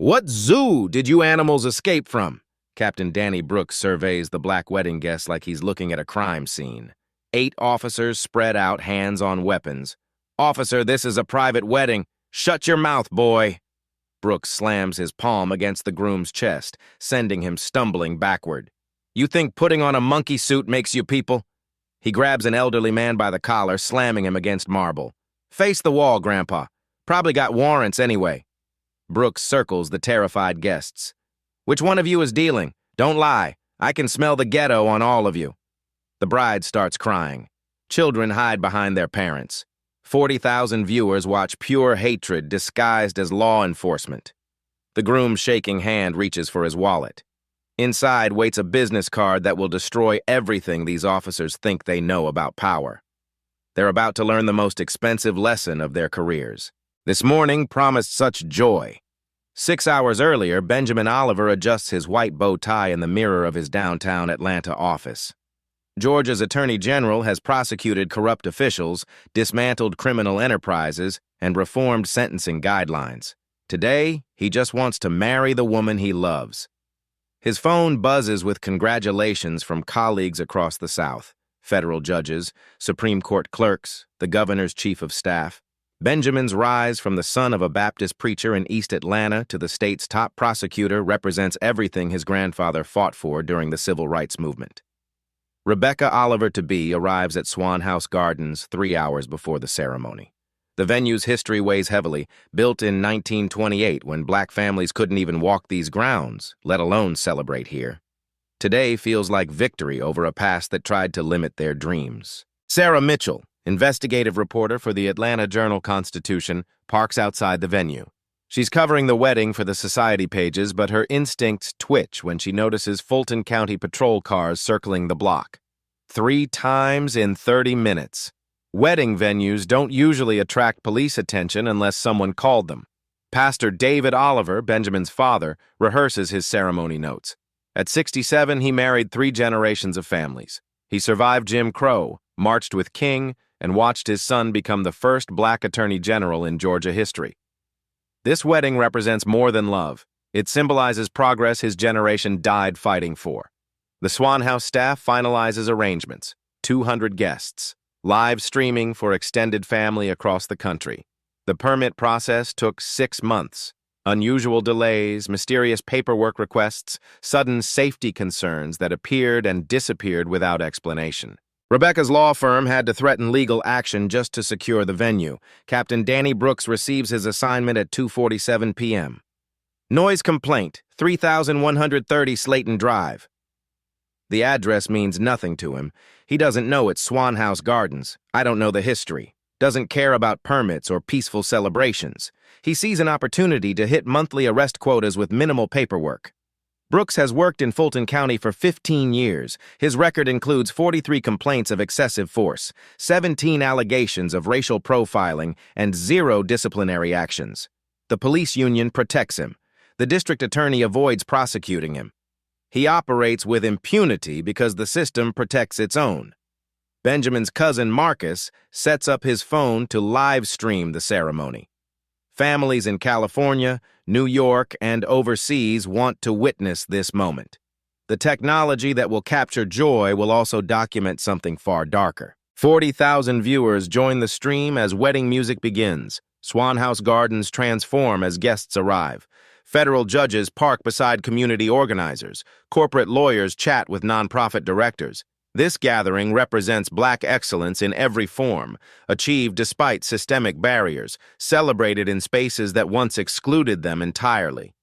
What zoo did you animals escape from? Captain Danny Brooks surveys the black wedding guests like he's looking at a crime scene. 8 officers spread out, hands on weapons. Officer, this is a private wedding. Shut your mouth, boy. Brooks slams his palm against the groom's chest, sending him stumbling backward. You think putting on a monkey suit makes you people? He grabs an elderly man by the collar, slamming him against marble. Face the wall, Grandpa. Probably got warrants anyway. Brooks circles the terrified guests. Which one of you is dealing? Don't lie. I can smell the ghetto on all of you. The bride starts crying. Children hide behind their parents. 40,000 viewers watch pure hatred disguised as law enforcement. The groom's shaking hand reaches for his wallet. Inside waits a business card that will destroy everything these officers think they know about power. They're about to learn the most expensive lesson of their careers. This morning promised such joy. 6 hours earlier, Benjamin Oliver adjusts his white bow tie in the mirror of his downtown Atlanta office. Georgia's Attorney General has prosecuted corrupt officials, dismantled criminal enterprises, and reformed sentencing guidelines. Today, he just wants to marry the woman he loves. His phone buzzes with congratulations from colleagues across the South, federal judges, Supreme Court clerks, the governor's chief of staff. Benjamin's rise from the son of a Baptist preacher in East Atlanta to the state's top prosecutor represents everything his grandfather fought for during the civil rights movement. Rebecca Oliver-to-be arrives at Swan House Gardens 3 hours before the ceremony. The venue's history weighs heavily, built in 1928 when black families couldn't even walk these grounds, let alone celebrate here. Today feels like victory over a past that tried to limit their dreams. Sarah Mitchell, investigative reporter for the Atlanta Journal-Constitution, parks outside the venue. She's covering the wedding for the society pages, but her instincts twitch when she notices Fulton County patrol cars circling the block. 3 times in 30 minutes. Wedding venues don't usually attract police attention unless someone called them. Pastor David Oliver, Benjamin's father, rehearses his ceremony notes. At 67, he married 3 generations of families. He survived Jim Crow, marched with King, and watched his son become the first black attorney general in Georgia history. This wedding represents more than love. It symbolizes progress his generation died fighting for. The Swan House staff finalizes arrangements. 200 guests. Live streaming for extended family across the country. The permit process took 6 months. Unusual delays, mysterious paperwork requests, sudden safety concerns that appeared and disappeared without explanation. Rebecca's law firm had to threaten legal action just to secure the venue. Captain Danny Brooks receives his assignment at 2:47 p.m. Noise complaint, 3130 Slayton Drive. The address means nothing to him. He doesn't know it's Swan House Gardens. I don't know the history. Doesn't care about permits or peaceful celebrations. He sees an opportunity to hit monthly arrest quotas with minimal paperwork. Brooks has worked in Fulton County for 15 years. His record includes 43 complaints of excessive force, 17 allegations of racial profiling, and 0 disciplinary actions. The police union protects him. The district attorney avoids prosecuting him. He operates with impunity because the system protects its own. Benjamin's cousin Marcus sets up his phone to live stream the ceremony. Families in California, New York, and overseas want to witness this moment. The technology that will capture joy will also document something far darker. 40,000 viewers join the stream as wedding music begins. Swan House Gardens transform as guests arrive. Federal judges park beside community organizers. Corporate lawyers chat with nonprofit directors. This gathering represents black excellence in every form, achieved despite systemic barriers, celebrated in spaces that once excluded them entirely.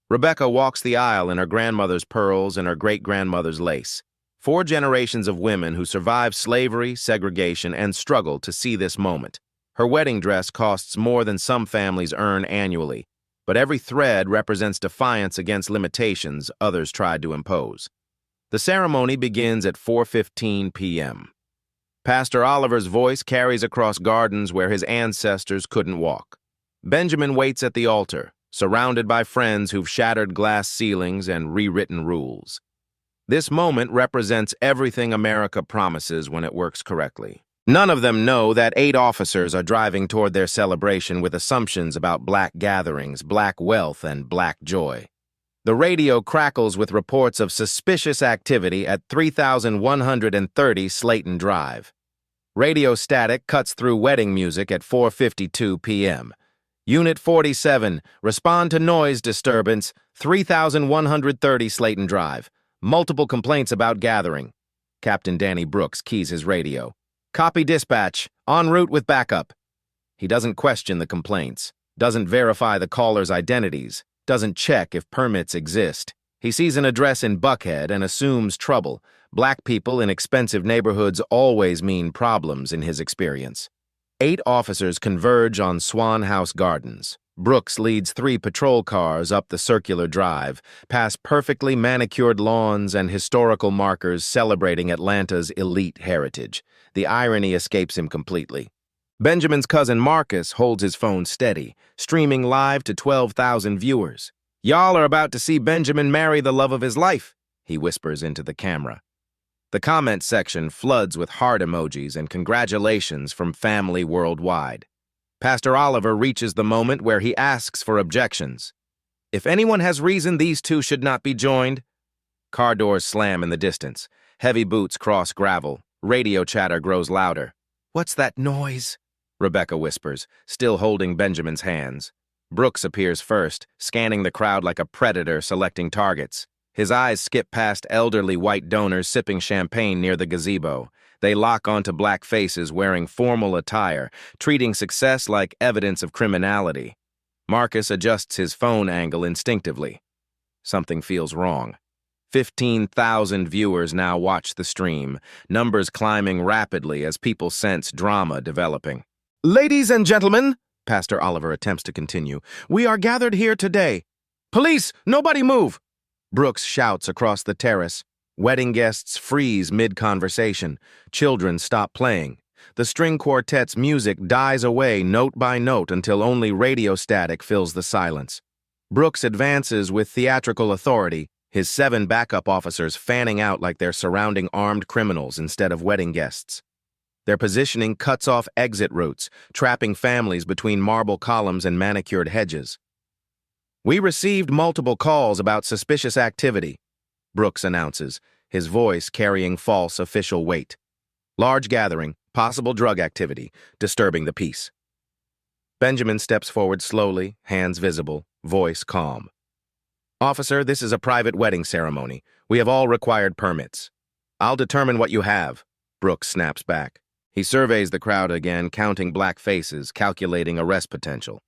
Rebecca walks the aisle in her grandmother's pearls and her great-grandmother's lace. 4 generations of women who survived slavery, segregation, and struggled to see this moment. Her wedding dress costs more than some families earn annually, but every thread represents defiance against limitations others tried to impose. The ceremony begins at 4:15 p.m. Pastor Oliver's voice carries across gardens where his ancestors couldn't walk. Benjamin waits at the altar, surrounded by friends who've shattered glass ceilings and rewritten rules. This moment represents everything America promises when it works correctly. None of them know that 8 officers are driving toward their celebration with assumptions about black gatherings, black wealth, and black joy. The radio crackles with reports of suspicious activity at 3130 Slayton Drive. Radio static cuts through wedding music at 4:52 p.m. Unit 47, respond to noise disturbance, 3130 Slayton Drive. Multiple complaints about gathering. Captain Danny Brooks keys his radio. Copy dispatch, en route with backup. He doesn't question the complaints, doesn't verify the callers' identities, doesn't check if permits exist. He sees an address in Buckhead and assumes trouble. Black people in expensive neighborhoods always mean problems in his experience. 8 officers converge on Swan House Gardens. Brooks leads 3 patrol cars up the circular drive, past perfectly manicured lawns and historical markers celebrating Atlanta's elite heritage. The irony escapes him completely. Benjamin's cousin Marcus holds his phone steady, streaming live to 12,000 viewers. "Y'all are about to see Benjamin marry the love of his life," he whispers into the camera. The comment section floods with heart emojis and congratulations from family worldwide. Pastor Oliver reaches the moment where he asks for objections. "If anyone has reason these two should not be joined." Car doors slam in the distance. Heavy boots cross gravel. Radio chatter grows louder. "What's that noise?" Rebecca whispers, still holding Benjamin's hands. Brooks appears first, scanning the crowd like a predator selecting targets. His eyes skip past elderly white donors sipping champagne near the gazebo. They lock onto black faces wearing formal attire, treating success like evidence of criminality. Marcus adjusts his phone angle instinctively. Something feels wrong. 15,000 viewers now watch the stream, numbers climbing rapidly as people sense drama developing. "Ladies and gentlemen," Pastor Oliver attempts to continue, "we are gathered here today. Police, nobody move!" Brooks shouts across the terrace. Wedding guests freeze mid-conversation. Children stop playing. The string quartet's music dies away note by note until only radio static fills the silence. Brooks advances with theatrical authority, his 7 backup officers fanning out like they're surrounding armed criminals instead of wedding guests. Their positioning cuts off exit routes, trapping families between marble columns and manicured hedges. "We received multiple calls about suspicious activity," Brooks announces, his voice carrying false official weight. "Large gathering, possible drug activity, disturbing the peace." Benjamin steps forward slowly, hands visible, voice calm. "Officer, this is a private wedding ceremony. We have all required permits." "I'll determine what you have," Brooks snaps back. He surveys the crowd again, counting black faces, calculating arrest potential.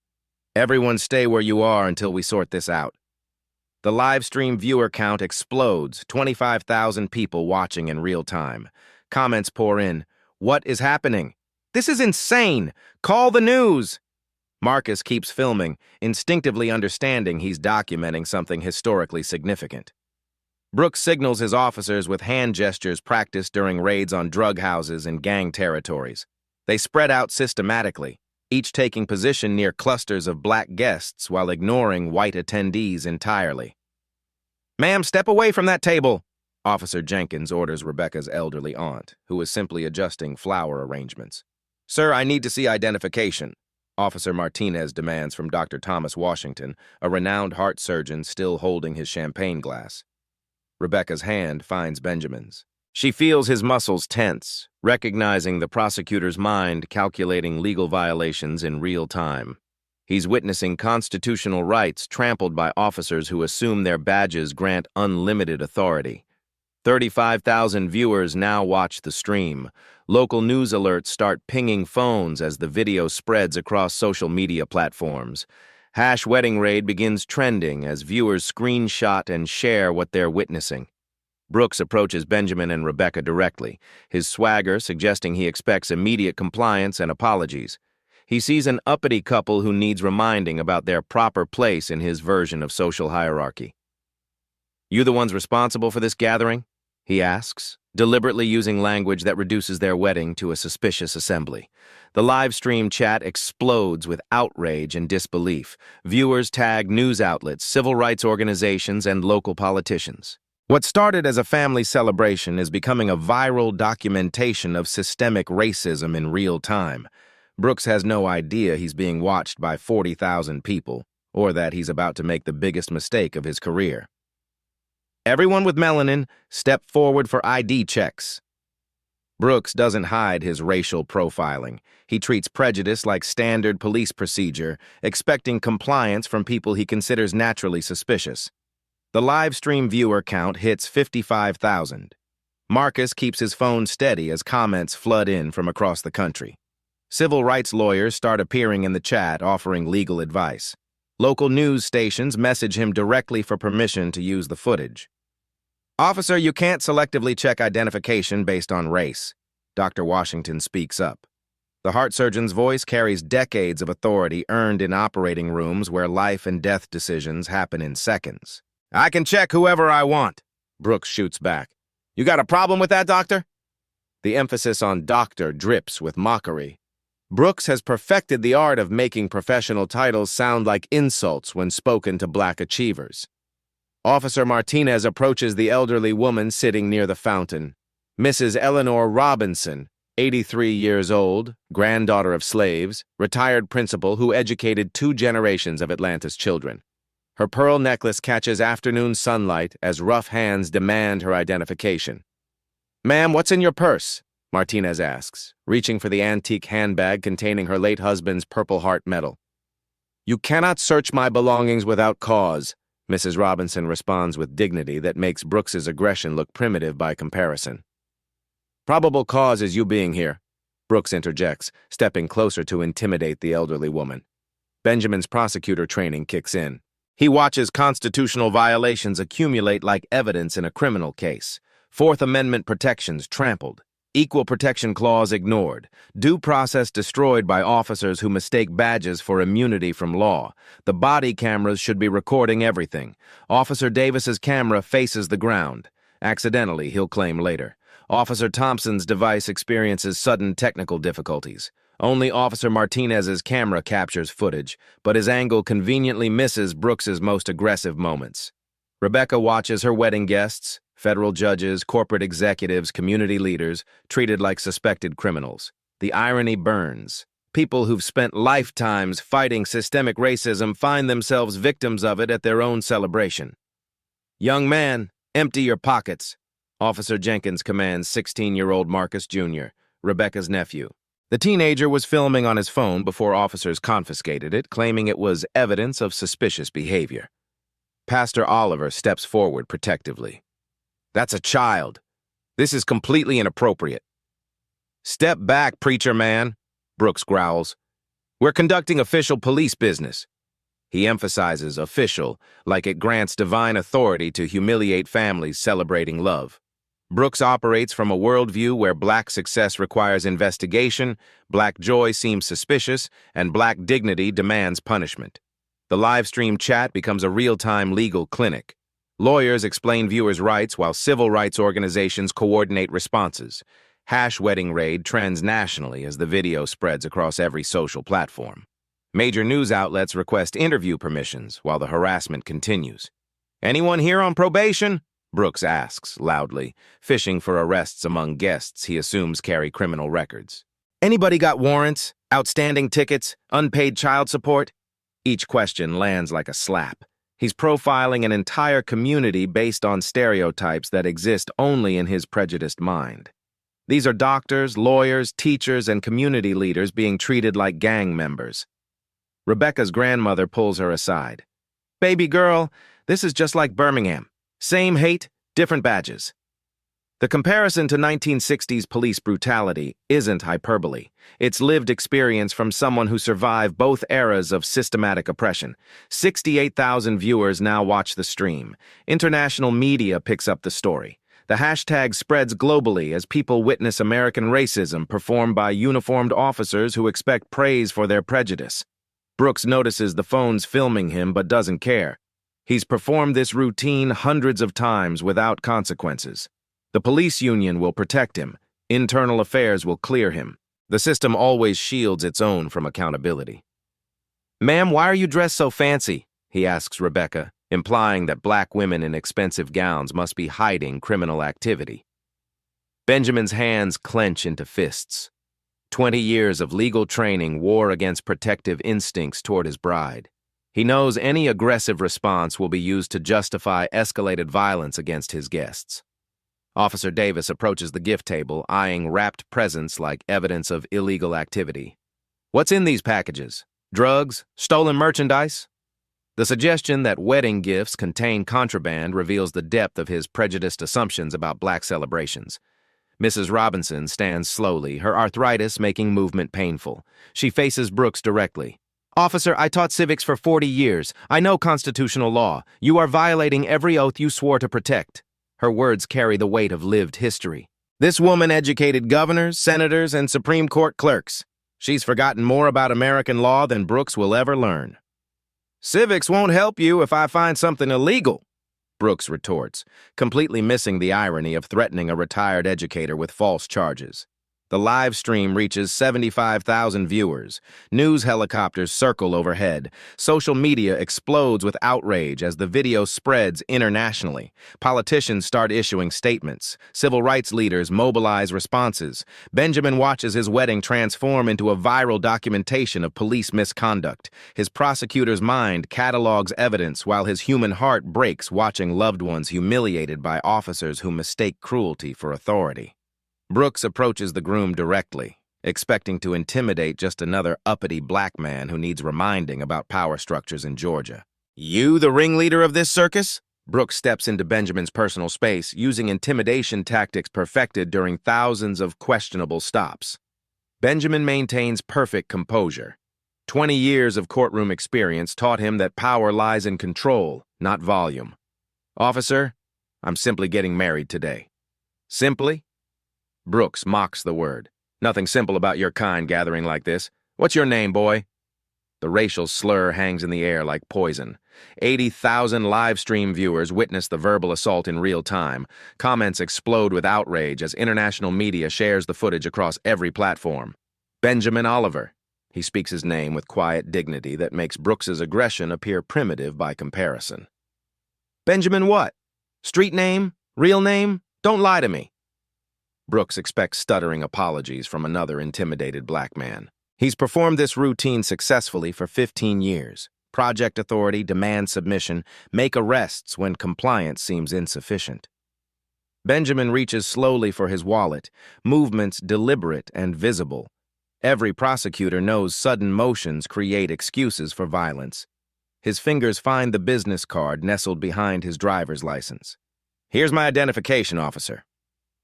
"Everyone stay where you are until we sort this out." The live stream viewer count explodes, 25,000 people watching in real time. Comments pour in. "What is happening? This is insane! Call the news!" Marcus keeps filming, instinctively understanding he's documenting something historically significant. Brooks signals his officers with hand gestures practiced during raids on drug houses and gang territories. They spread out systematically, each taking position near clusters of black guests while ignoring white attendees entirely. "Ma'am, step away from that table," Officer Jenkins orders Rebecca's elderly aunt, who is simply adjusting flower arrangements. "Sir, I need to see identification," Officer Martinez demands from Dr. Thomas Washington, a renowned heart surgeon still holding his champagne glass. Rebecca's hand finds Benjamin's. She feels his muscles tense, recognizing the prosecutor's mind calculating legal violations in real time. He's witnessing constitutional rights trampled by officers who assume their badges grant unlimited authority. 35,000 viewers now watch the stream. Local news alerts start pinging phones as the video spreads across social media platforms. #Wedding Raid begins trending as viewers screenshot and share what they're witnessing. Brooks approaches Benjamin and Rebecca directly, his swagger suggesting he expects immediate compliance and apologies. He sees an uppity couple who needs reminding about their proper place in his version of social hierarchy. "You the ones responsible for this gathering?" he asks, deliberately using language that reduces their wedding to a suspicious assembly. The live stream chat explodes with outrage and disbelief. Viewers tag news outlets, civil rights organizations, and local politicians. What started as a family celebration is becoming a viral documentation of systemic racism in real time. Brooks has no idea he's being watched by 40,000 people, or that he's about to make the biggest mistake of his career. Everyone with melanin, step forward for ID checks. Brooks doesn't hide his racial profiling. He treats prejudice like standard police procedure, expecting compliance from people he considers naturally suspicious. The live stream viewer count hits 55,000. Marcus keeps his phone steady as comments flood in from across the country. Civil rights lawyers start appearing in the chat offering legal advice. Local news stations message him directly for permission to use the footage. "Officer, you can't selectively check identification based on race." Dr. Washington speaks up. The heart surgeon's voice carries decades of authority earned in operating rooms where life and death decisions happen in seconds. "I can check whoever I want," Brooks shoots back. "You got a problem with that, doctor?" The emphasis on doctor drips with mockery. Brooks has perfected the art of making professional titles sound like insults when spoken to black achievers. Officer Martinez approaches the elderly woman sitting near the fountain. Mrs. Eleanor Robinson, 83 years old, granddaughter of slaves, retired principal who educated 2 generations of Atlanta's children. Her pearl necklace catches afternoon sunlight as rough hands demand her identification. "Ma'am, what's in your purse?" Martinez asks, reaching for the antique handbag containing her late husband's Purple Heart medal. "You cannot search my belongings without cause," Mrs. Robinson responds with dignity that makes Brooks's aggression look primitive by comparison. "Probable cause is you being here," Brooks interjects, stepping closer to intimidate the elderly woman. Benjamin's prosecutor training kicks in. He watches constitutional violations accumulate like evidence in a criminal case. Fourth Amendment protections trampled. Equal protection clause ignored. Due process destroyed by officers who mistake badges for immunity from law. The body cameras should be recording everything. Officer Davis's camera faces the ground. Accidentally, he'll claim later. Officer Thompson's device experiences sudden technical difficulties. Only Officer Martinez's camera captures footage, but his angle conveniently misses Brooks's most aggressive moments. Rebecca watches her wedding guests, federal judges, corporate executives, community leaders, treated like suspected criminals. The irony burns. People who've spent lifetimes fighting systemic racism find themselves victims of it at their own celebration. "Young man, empty your pockets," Officer Jenkins commands 16-year-old Marcus Jr., Rebecca's nephew. The teenager was filming on his phone before officers confiscated it, claiming it was evidence of suspicious behavior. Pastor Oliver steps forward protectively. "That's a child. This is completely inappropriate." "Step back, preacher man," Brooks growls. "We're conducting official police business." He emphasizes official, like it grants divine authority to humiliate families celebrating love. Brooks operates from a worldview where black success requires investigation, black joy seems suspicious, and black dignity demands punishment. The live stream chat becomes a real-time legal clinic. Lawyers explain viewers' rights while civil rights organizations coordinate responses. #wedding raid trends nationally as the video spreads across every social platform. Major news outlets request interview permissions while the harassment continues. "Anyone here on probation?" Brooks asks loudly, fishing for arrests among guests he assumes carry criminal records. "Anybody got warrants, outstanding tickets, unpaid child support?" Each question lands like a slap. He's profiling an entire community based on stereotypes that exist only in his prejudiced mind. These are doctors, lawyers, teachers, and community leaders being treated like gang members. Rebecca's grandmother pulls her aside. "Baby girl, this is just like Birmingham. Same hate, different badges." The comparison to 1960s police brutality isn't hyperbole. It's lived experience from someone who survived both eras of systematic oppression. 68,000 viewers now watch the stream. International media picks up the story. The hashtag spreads globally as people witness American racism performed by uniformed officers who expect praise for their prejudice. Brooks notices the phone's filming him but doesn't care. He's performed this routine hundreds of times without consequences. The police union will protect him. Internal affairs will clear him. The system always shields its own from accountability. "Ma'am, why are you dressed so fancy?" he asks Rebecca. implying that black women in expensive gowns must be hiding criminal activity. Benjamin's hands clench into fists. 20 years of legal training war against protective instincts toward his bride. He knows any aggressive response will be used to justify escalated violence against his guests. Officer Davis approaches the gift table, eyeing wrapped presents like evidence of illegal activity. What's in these packages? Drugs? Stolen merchandise? The suggestion that wedding gifts contain contraband reveals the depth of his prejudiced assumptions about black celebrations. Mrs. Robinson stands slowly, her arthritis making movement painful. She faces Brooks directly. Officer, I taught civics for 40 years. I know constitutional law. You are violating every oath you swore to protect. Her words carry the weight of lived history. This woman educated governors, senators, and Supreme Court clerks. She's forgotten more about American law than Brooks will ever learn. Civics won't help you if I find something illegal, Brooks retorts, completely missing the irony of threatening a retired educator with false charges. The live stream reaches 75,000 viewers. News helicopters circle overhead. Social media explodes with outrage as the video spreads internationally. Politicians start issuing statements. Civil rights leaders mobilize responses. Benjamin watches his wedding transform into a viral documentation of police misconduct. His prosecutor's mind catalogs evidence while his human heart breaks watching loved ones humiliated by officers who mistake cruelty for authority. Brooks approaches the groom directly, expecting to intimidate just another uppity black man who needs reminding about power structures in Georgia. You the ringleader of this circus? Brooks steps into Benjamin's personal space, using intimidation tactics perfected during thousands of questionable stops. Benjamin maintains perfect composure. 20 years of courtroom experience taught him that power lies in control, not volume. Officer, I'm simply getting married today. Simply? Brooks mocks the word. Nothing simple about your kind gathering like this. What's your name, boy? The racial slur hangs in the air like poison. 80,000 live stream viewers witness the verbal assault in real time. Comments explode with outrage as international media shares the footage across every platform. Benjamin Oliver. He speaks his name with quiet dignity that makes Brooks's aggression appear primitive by comparison. Benjamin what? Street name? Real name? Don't lie to me. Brooks expects stuttering apologies from another intimidated black man. He's performed this routine successfully for 15 years. Project authority, demand submission, make arrests when compliance seems insufficient. Benjamin reaches slowly for his wallet, movements deliberate and visible. Every prosecutor knows sudden motions create excuses for violence. His fingers find the business card nestled behind his driver's license. Here's my identification, officer.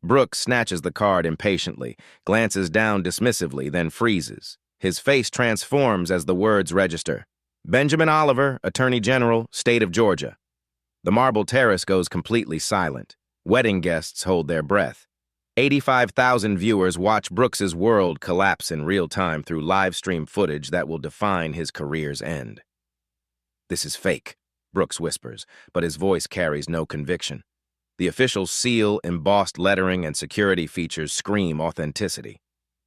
Brooks snatches the card impatiently, glances down dismissively, then freezes. His face transforms as the words register. Benjamin Oliver, Attorney General, State of Georgia. The marble terrace goes completely silent. Wedding guests hold their breath. 85,000 viewers watch Brooks's world collapse in real time through live stream footage that will define his career's end. This is fake, Brooks whispers, but his voice carries no conviction. The official seal, embossed lettering, and security features scream authenticity.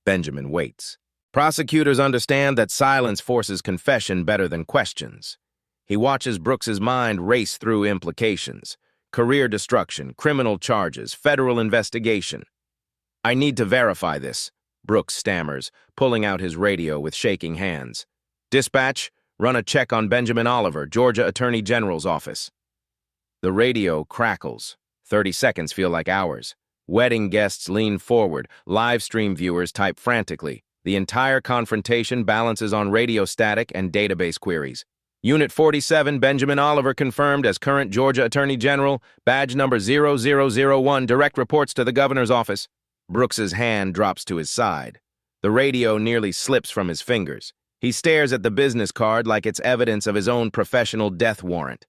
Benjamin waits. Prosecutors understand that silence forces confession better than questions. He watches Brooks's mind race through implications. Career destruction, criminal charges, federal investigation. I need to verify this, Brooks stammers, pulling out his radio with shaking hands. Dispatch, run a check on Benjamin Oliver, Georgia Attorney General's office. The radio crackles. 30 seconds feel like hours. Wedding guests lean forward. Live stream viewers type frantically. The entire confrontation balances on radio static and database queries. Unit 47, Benjamin Oliver confirmed as current Georgia Attorney General, badge number 0001, direct reports to the governor's office. Brooks's hand drops to his side. The radio nearly slips from his fingers. He stares at the business card like it's evidence of his own professional death warrant.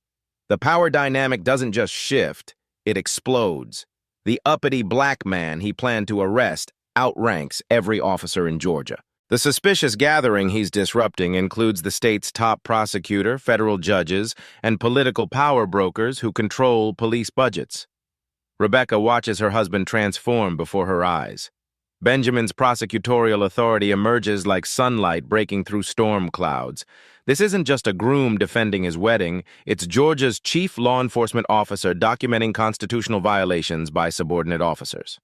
The power dynamic doesn't just shift. It explodes. The uppity black man he planned to arrest outranks every officer in Georgia. The suspicious gathering he's disrupting includes the state's top prosecutor, federal judges, and political power brokers who control police budgets. Rebecca watches her husband transform before her eyes. Benjamin's prosecutorial authority emerges like sunlight breaking through storm clouds. This isn't just a groom defending his wedding, it's Georgia's chief law enforcement officer documenting constitutional violations by subordinate officers.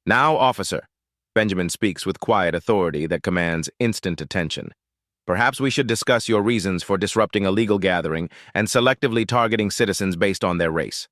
"Now, officer," Benjamin speaks with quiet authority that commands instant attention. "Perhaps we should discuss your reasons for disrupting a legal gathering and selectively targeting citizens based on their race."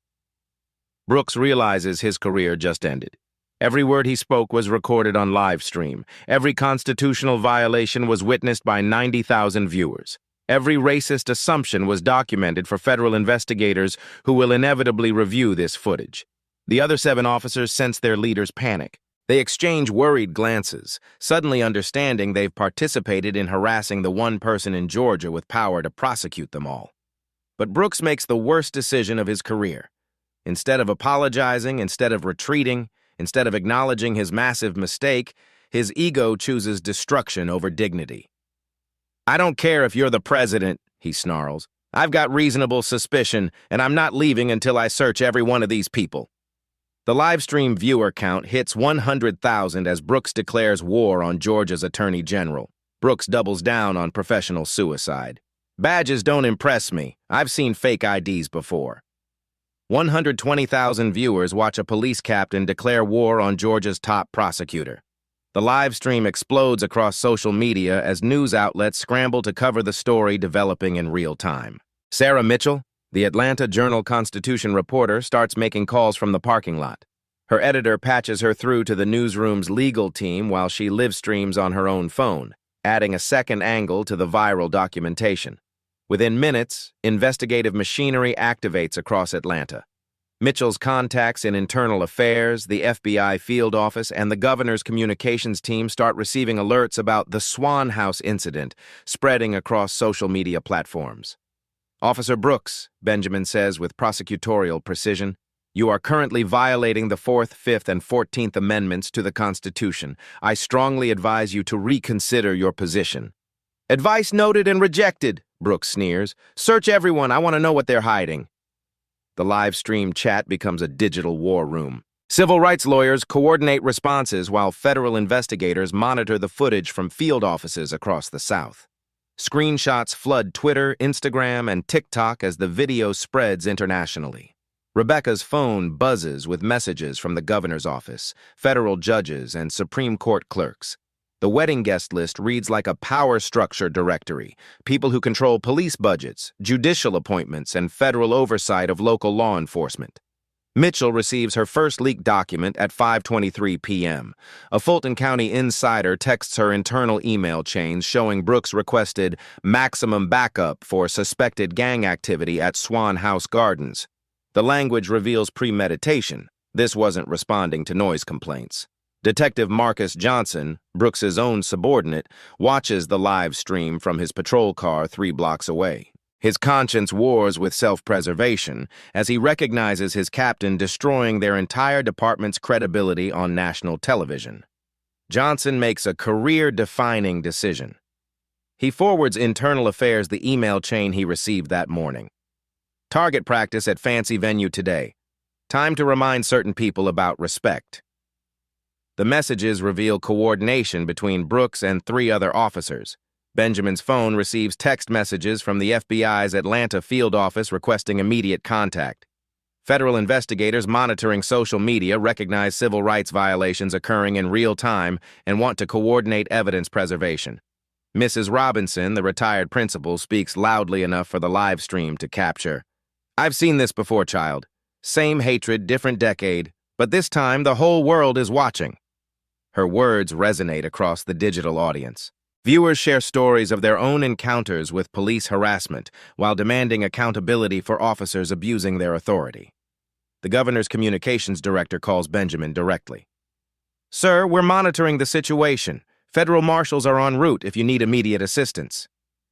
Brooks realizes his career just ended. Every word he spoke was recorded on live stream. Every constitutional violation was witnessed by 90,000 viewers. Every racist assumption was documented for federal investigators who will inevitably review this footage. The other 7 officers sense their leader's panic. They exchange worried glances, suddenly understanding they've participated in harassing the one person in Georgia with power to prosecute them all. But Brooks makes the worst decision of his career. Instead of apologizing, instead of retreating, instead of acknowledging his massive mistake, his ego chooses destruction over dignity. "I don't care if you're the president," he snarls. "I've got reasonable suspicion, and I'm not leaving until I search every one of these people." The livestream viewer count hits 100,000 as Brooks declares war on Georgia's Attorney General. Brooks doubles down on professional suicide. "Badges don't impress me. I've seen fake IDs before." 120,000 viewers watch a police captain declare war on Georgia's top prosecutor. The live stream explodes across social media as news outlets scramble to cover the story developing in real time. Sarah Mitchell, the Atlanta Journal-Constitution reporter, starts making calls from the parking lot. Her editor patches her through to the newsroom's legal team while she live streams on her own phone, adding a second angle to the viral documentation. Within minutes, investigative machinery activates across Atlanta. Mitchell's contacts in internal affairs, the FBI field office, and the governor's communications team start receiving alerts about the Swan House incident, spreading across social media platforms. "Officer Brooks," Benjamin says with prosecutorial precision, "you are currently violating the 4th, 5th, and 14th Amendments to the Constitution. I strongly advise you to reconsider your position." "Advice noted and rejected," Brooks sneers. "Search everyone. I want to know what they're hiding." The live stream chat becomes a digital war room. Civil rights lawyers coordinate responses while federal investigators monitor the footage from field offices across the South. Screenshots flood Twitter, Instagram, and TikTok as the video spreads internationally. Rebecca's phone buzzes with messages from the governor's office, federal judges, and Supreme Court clerks. The wedding guest list reads like a power structure directory, people who control police budgets, judicial appointments, and federal oversight of local law enforcement. Mitchell receives her first leaked document at 5:23 p.m. A Fulton County insider texts her internal email chains showing Brooks requested maximum backup for suspected gang activity at Swan House Gardens. The language reveals premeditation. This wasn't responding to noise complaints. Detective Marcus Johnson, Brooks's own subordinate, watches the live stream from his patrol car 3 blocks away. His conscience wars with self-preservation as he recognizes his captain destroying their entire department's credibility on national television. Johnson makes a career-defining decision. He forwards Internal Affairs the email chain he received that morning. "Target practice at fancy venue today. Time to remind certain people about respect." The messages reveal coordination between Brooks and 3 other officers. Benjamin's phone receives text messages from the FBI's Atlanta field office requesting immediate contact. Federal investigators monitoring social media recognize civil rights violations occurring in real time and want to coordinate evidence preservation. Mrs. Robinson, the retired principal, speaks loudly enough for the live stream to capture. "I've seen this before, child. Same hatred, different decade, but this time the whole world is watching." Her words resonate across the digital audience. Viewers share stories of their own encounters with police harassment while demanding accountability for officers abusing their authority. The governor's communications director calls Benjamin directly. "Sir, we're monitoring the situation. Federal marshals are en route if you need immediate assistance."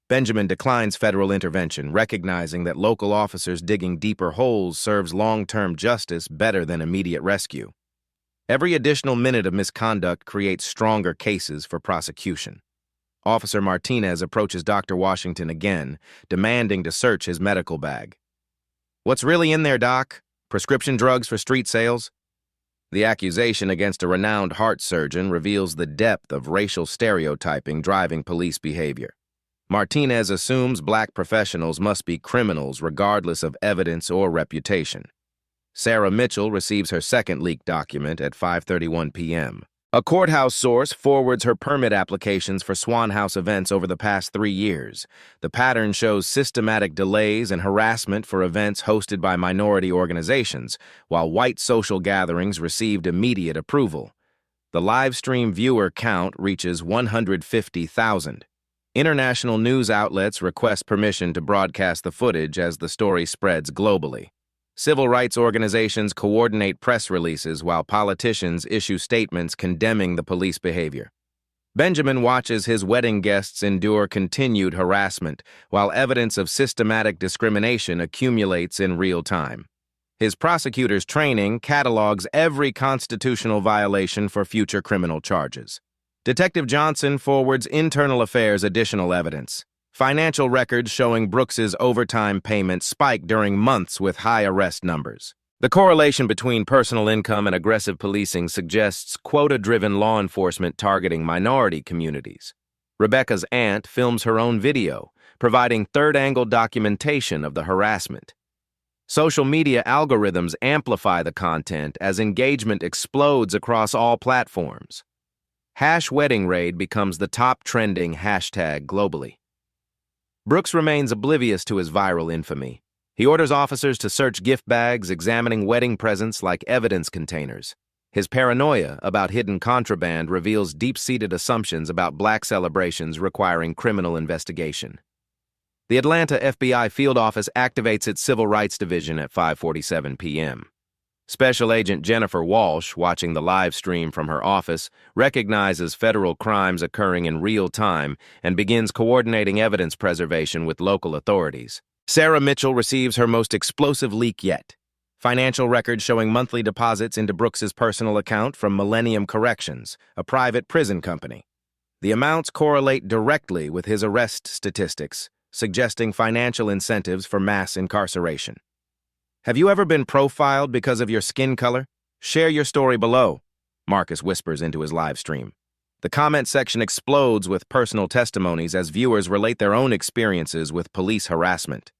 Benjamin declines federal intervention, recognizing that local officers digging deeper holes serves long-term justice better than immediate rescue. Every additional minute of misconduct creates stronger cases for prosecution. Officer Martinez approaches Dr. Washington again, demanding to search his medical bag. "What's really in there, Doc? Prescription drugs for street sales?" The accusation against a renowned heart surgeon reveals the depth of racial stereotyping driving police behavior. Martinez assumes black professionals must be criminals regardless of evidence or reputation. Sarah Mitchell receives her second leaked document at 5:31 p.m. A courthouse source forwards her permit applications for Swan House events over the past 3 years. The pattern shows systematic delays and harassment for events hosted by minority organizations, while white social gatherings received immediate approval. The live stream viewer count reaches 150,000. International news outlets request permission to broadcast the footage as the story spreads globally. Civil rights organizations coordinate press releases while politicians issue statements condemning the police behavior. Benjamin watches his wedding guests endure continued harassment, while evidence of systematic discrimination accumulates in real time. His prosecutor's training catalogs every constitutional violation for future criminal charges. Detective Johnson forwards Internal Affairs additional evidence. Financial records showing Brooks's overtime payments spiked during months with high arrest numbers. The correlation between personal income and aggressive policing suggests quota-driven law enforcement targeting minority communities. Rebecca's aunt films her own video, providing third-angle documentation of the harassment. Social media algorithms amplify the content as engagement explodes across all platforms. #WeddingRaid becomes the top trending hashtag globally. Brooks remains oblivious to his viral infamy. He orders officers to search gift bags, examining wedding presents like evidence containers. His paranoia about hidden contraband reveals deep-seated assumptions about black celebrations requiring criminal investigation. The Atlanta FBI field office activates its Civil Rights Division at 5:47 p.m. Special Agent Jennifer Walsh, watching the live stream from her office, recognizes federal crimes occurring in real time and begins coordinating evidence preservation with local authorities. Sarah Mitchell receives her most explosive leak yet. Financial records showing monthly deposits into Brooks's personal account from Millennium Corrections, a private prison company. The amounts correlate directly with his arrest statistics, suggesting financial incentives for mass incarceration. Have you ever been profiled because of your skin color? Share your story below, Marcus whispers into his live stream. The comment section explodes with personal testimonies as viewers relate their own experiences with police harassment.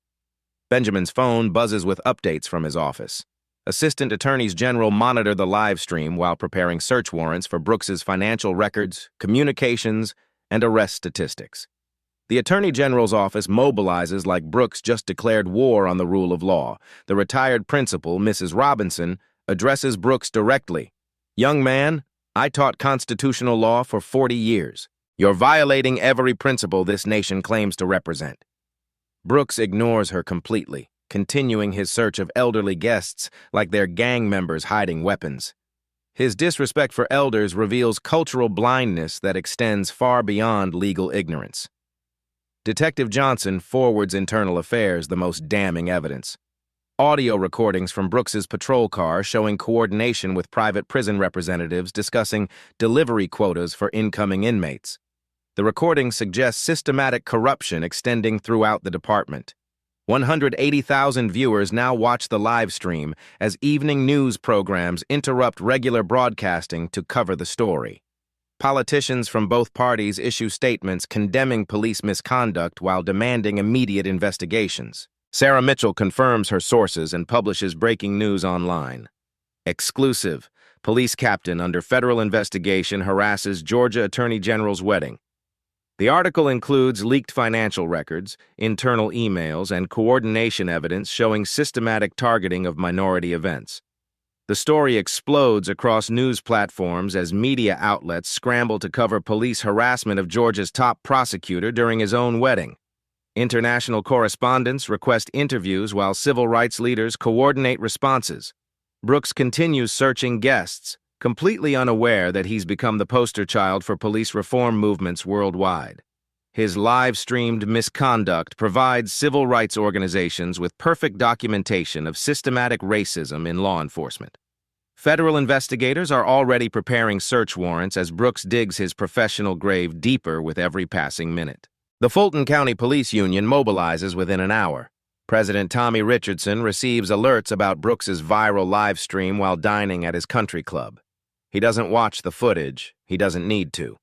Benjamin's phone buzzes with updates from his office. Assistant Attorneys General monitor the live stream while preparing search warrants for Brooks's financial records, communications, and arrest statistics. The Attorney General's office mobilizes like Brooks just declared war on the rule of law. The retired principal, Mrs. Robinson, addresses Brooks directly. "Young man, I taught constitutional law for 40 years. You're violating every principle this nation claims to represent." Brooks ignores her completely, continuing his search of elderly guests like they're gang members hiding weapons. His disrespect for elders reveals cultural blindness that extends far beyond legal ignorance. Detective Johnson forwards Internal Affairs the most damning evidence. Audio recordings from Brooks's patrol car showing coordination with private prison representatives discussing delivery quotas for incoming inmates. The recordings suggest systematic corruption extending throughout the department. 180,000 viewers now watch the live stream as evening news programs interrupt regular broadcasting to cover the story. Politicians from both parties issue statements condemning police misconduct while demanding immediate investigations. Sarah Mitchell confirms her sources and publishes breaking news online. Exclusive: police captain under federal investigation harasses Georgia Attorney General's wedding. The article includes leaked financial records, internal emails, and coordination evidence showing systematic targeting of minority events. The story explodes across news platforms as media outlets scramble to cover police harassment of Georgia's top prosecutor during his own wedding. International correspondents request interviews while civil rights leaders coordinate responses. Brooks continues searching guests, completely unaware that he's become the poster child for police reform movements worldwide. His live-streamed misconduct provides civil rights organizations with perfect documentation of systematic racism in law enforcement. Federal investigators are already preparing search warrants as Brooks digs his professional grave deeper with every passing minute. The Fulton County Police Union mobilizes within an hour. President Tommy Richardson receives alerts about Brooks's viral live stream while dining at his country club. He doesn't watch the footage. He doesn't need to.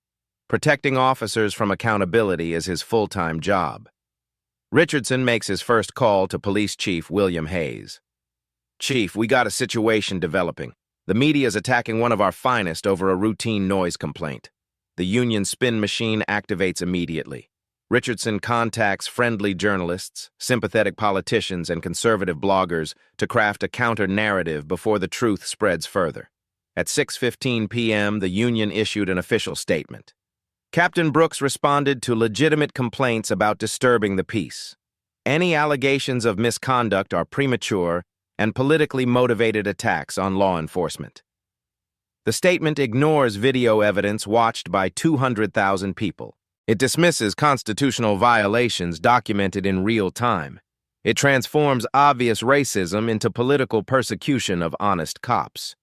Protecting officers from accountability is his full-time job. Richardson makes his first call to Police Chief William Hayes. "Chief, we got a situation developing. The media's attacking one of our finest over a routine noise complaint. The union spin machine activates immediately. Richardson contacts friendly journalists, sympathetic politicians, and conservative bloggers to craft a counter-narrative before the truth spreads further. At 6:15 p.m., the union issued an official statement. Captain Brooks responded to legitimate complaints about disturbing the peace. Any allegations of misconduct are premature and politically motivated attacks on law enforcement." The statement ignores video evidence watched by 200,000 people. It dismisses constitutional violations documented in real time. It transforms obvious racism into political persecution of honest cops.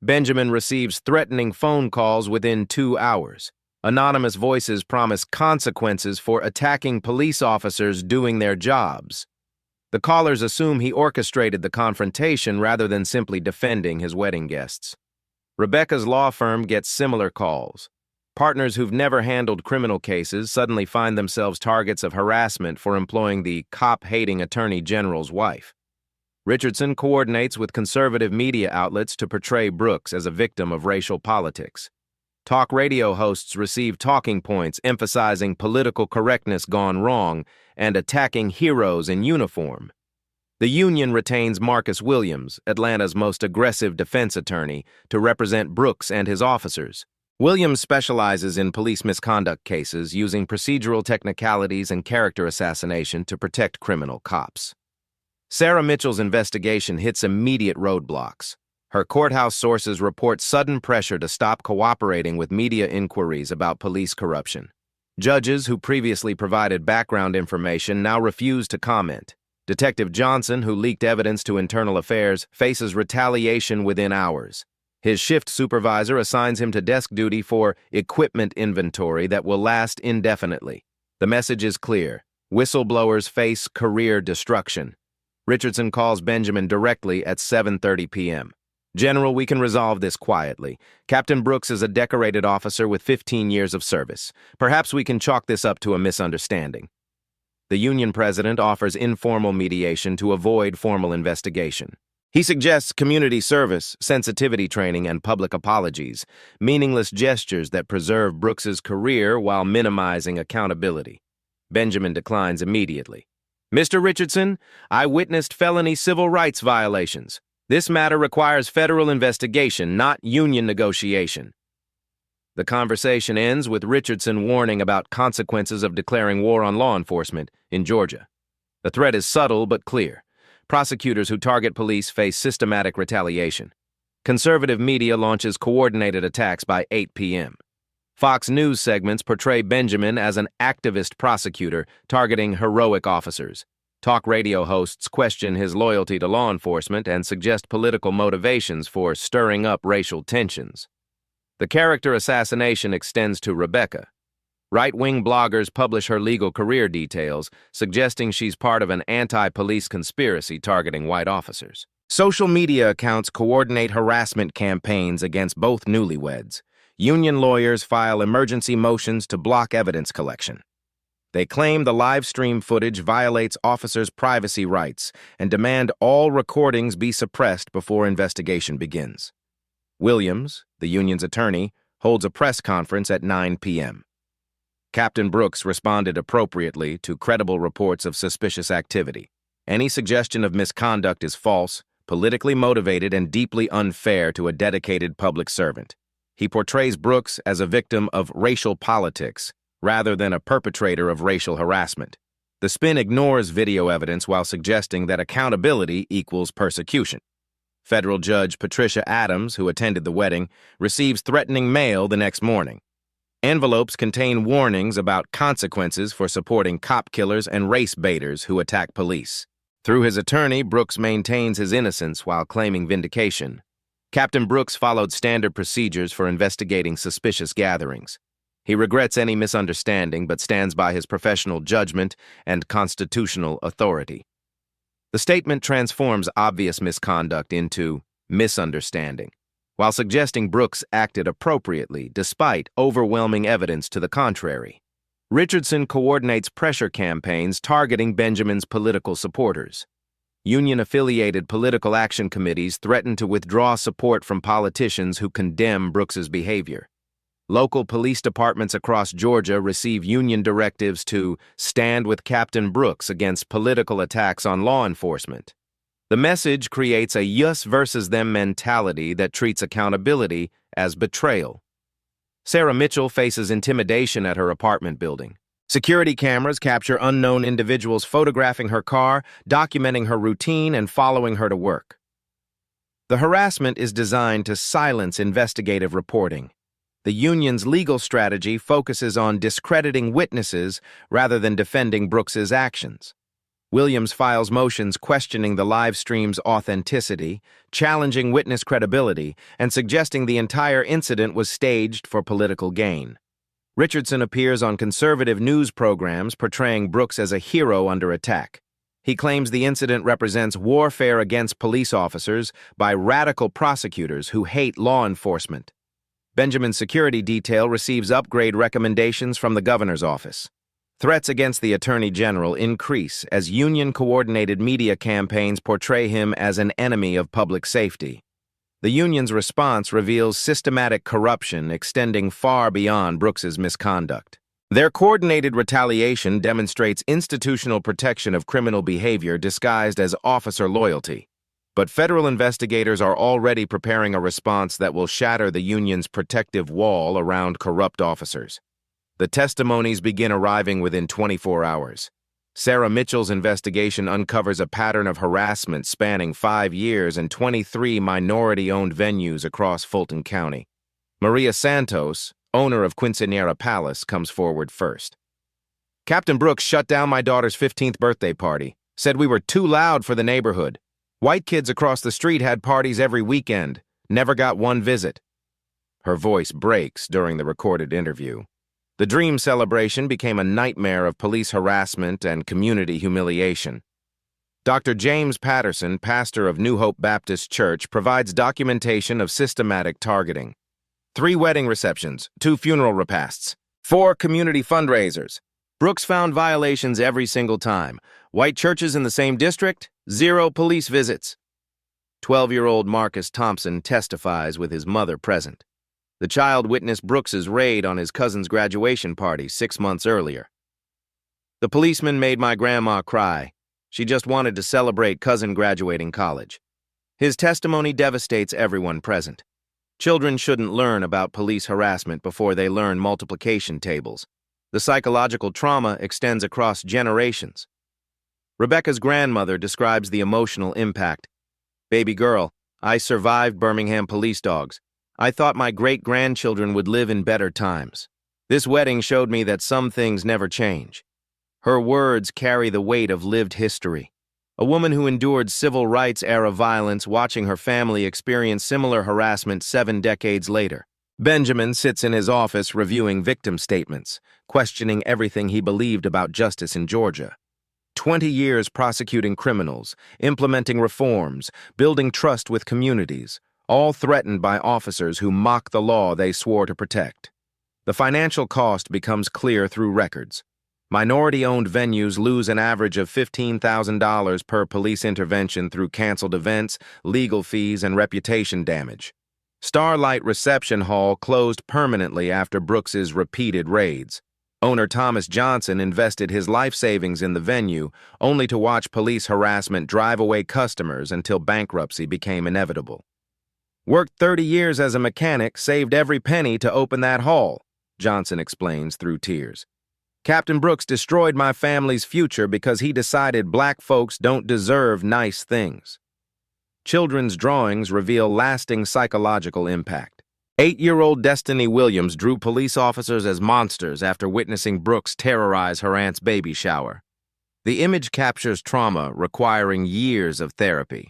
Benjamin receives threatening phone calls within 2 hours. Anonymous voices promise consequences for attacking police officers doing their jobs. The callers assume he orchestrated the confrontation rather than simply defending his wedding guests. Rebecca's law firm gets similar calls. Partners who've never handled criminal cases suddenly find themselves targets of harassment for employing the cop-hating attorney general's wife. Richardson coordinates with conservative media outlets to portray Brooks as a victim of racial politics. Talk radio hosts receive talking points emphasizing political correctness gone wrong and attacking heroes in uniform. The union retains Marcus Williams, Atlanta's most aggressive defense attorney, to represent Brooks and his officers. Williams specializes in police misconduct cases using procedural technicalities and character assassination to protect criminal cops. Sarah Mitchell's investigation hits immediate roadblocks. Her courthouse sources report sudden pressure to stop cooperating with media inquiries about police corruption. Judges who previously provided background information now refuse to comment. Detective Johnson, who leaked evidence to Internal Affairs, faces retaliation within hours. His shift supervisor assigns him to desk duty for equipment inventory that will last indefinitely. The message is clear. Whistleblowers face career destruction. Richardson calls Benjamin directly at 7:30 p.m. "General, we can resolve this quietly. Captain Brooks is a decorated officer with 15 years of service. Perhaps we can chalk this up to a misunderstanding." The union president offers informal mediation to avoid formal investigation. He suggests community service, sensitivity training, and public apologies, meaningless gestures that preserve Brooks's career while minimizing accountability. Benjamin declines immediately. "Mr. Richardson, I witnessed felony civil rights violations. This matter requires federal investigation, not union negotiation." The conversation ends with Richardson warning about consequences of declaring war on law enforcement in Georgia. The threat is subtle but clear. Prosecutors who target police face systematic retaliation. Conservative media launches coordinated attacks by 8 p.m. Fox News segments portray Benjamin as an activist prosecutor targeting heroic officers. Talk radio hosts question his loyalty to law enforcement and suggest political motivations for stirring up racial tensions. The character assassination extends to Rebecca. Right-wing bloggers publish her legal career details, suggesting she's part of an anti-police conspiracy targeting white officers. Social media accounts coordinate harassment campaigns against both newlyweds. Union lawyers file emergency motions to block evidence collection. They claim the live stream footage violates officers' privacy rights and demand all recordings be suppressed before investigation begins. Williams, the union's attorney, holds a press conference at 9 p.m. Captain Brooks responded appropriately to credible reports of suspicious activity. Any suggestion of misconduct is false, politically motivated, and deeply unfair to a dedicated public servant. He portrays Brooks as a victim of racial politics rather than a perpetrator of racial harassment. The spin ignores video evidence while suggesting that accountability equals persecution. Federal Judge Patricia Adams, who attended the wedding, receives threatening mail the next morning. Envelopes contain warnings about consequences for supporting cop killers and race baiters who attack police. Through his attorney, Brooks maintains his innocence while claiming vindication. Captain Brooks followed standard procedures for investigating suspicious gatherings. He regrets any misunderstanding but stands by his professional judgment and constitutional authority. The statement transforms obvious misconduct into misunderstanding, while suggesting Brooks acted appropriately despite overwhelming evidence to the contrary. Richardson coordinates pressure campaigns targeting Benjamin's political supporters. Union-affiliated political action committees threaten to withdraw support from politicians who condemn Brooks's behavior. Local police departments across Georgia receive union directives to stand with Captain Brooks against political attacks on law enforcement. The message creates a us versus them mentality that treats accountability as betrayal. Sarah Mitchell faces intimidation at her apartment building. Security cameras capture unknown individuals photographing her car, documenting her routine, and following her to work. The harassment is designed to silence investigative reporting. The union's legal strategy focuses on discrediting witnesses rather than defending Brooks's actions. Williams files motions questioning the live stream's authenticity, challenging witness credibility, and suggesting the entire incident was staged for political gain. Richardson appears on conservative news programs portraying Brooks as a hero under attack. He claims the incident represents warfare against police officers by radical prosecutors who hate law enforcement. Benjamin's security detail receives upgrade recommendations from the governor's office. Threats against the Attorney General increase as union-coordinated media campaigns portray him as an enemy of public safety. The union's response reveals systematic corruption extending far beyond Brooks's misconduct. Their coordinated retaliation demonstrates institutional protection of criminal behavior disguised as officer loyalty. But federal investigators are already preparing a response that will shatter the union's protective wall around corrupt officers. The testimonies begin arriving within 24 hours. Sarah Mitchell's investigation uncovers a pattern of harassment spanning 5 years and 23 minority-owned venues across Fulton County. Maria Santos, owner of Quinceañera Palace, comes forward first. Captain Brooks shut down my daughter's 15th birthday party, said we were too loud for the neighborhood. White kids across the street had parties every weekend, never got one visit. Her voice breaks during the recorded interview. The dream celebration became a nightmare of police harassment and community humiliation. Dr. James Patterson, pastor of New Hope Baptist Church, provides documentation of systematic targeting. 3 wedding receptions, 2 funeral repasts, 4 community fundraisers. Brooks found violations every single time. White churches in the same district, 0 police visits. 12-year-old Marcus Thompson testifies with his mother present. The child witnessed Brooks's raid on his cousin's graduation party 6 months earlier. The policeman made my grandma cry. She just wanted to celebrate cousin graduating college. His testimony devastates everyone present. Children shouldn't learn about police harassment before they learn multiplication tables. The psychological trauma extends across generations. Rebecca's grandmother describes the emotional impact. Baby girl, I survived Birmingham police dogs. I thought my great-grandchildren would live in better times. This wedding showed me that some things never change. Her words carry the weight of lived history. A woman who endured civil rights-era violence watching her family experience similar harassment 7 decades later. Benjamin sits in his office reviewing victim statements, questioning everything he believed about justice in Georgia. 20 years prosecuting criminals, implementing reforms, building trust with communities, all threatened by officers who mock the law they swore to protect. The financial cost becomes clear through records. Minority-owned venues lose an average of $15,000 per police intervention through canceled events, legal fees, and reputation damage. Starlight Reception Hall closed permanently after Brooks's repeated raids. Owner Thomas Johnson invested his life savings in the venue, only to watch police harassment drive away customers until bankruptcy became inevitable. Worked 30 years as a mechanic, saved every penny to open that hall, Johnson explains through tears. Captain Brooks destroyed my family's future because he decided black folks don't deserve nice things. Children's drawings reveal lasting psychological impact. 8-year-old Destiny Williams drew police officers as monsters after witnessing Brooks terrorize her aunt's baby shower. The image captures trauma requiring years of therapy.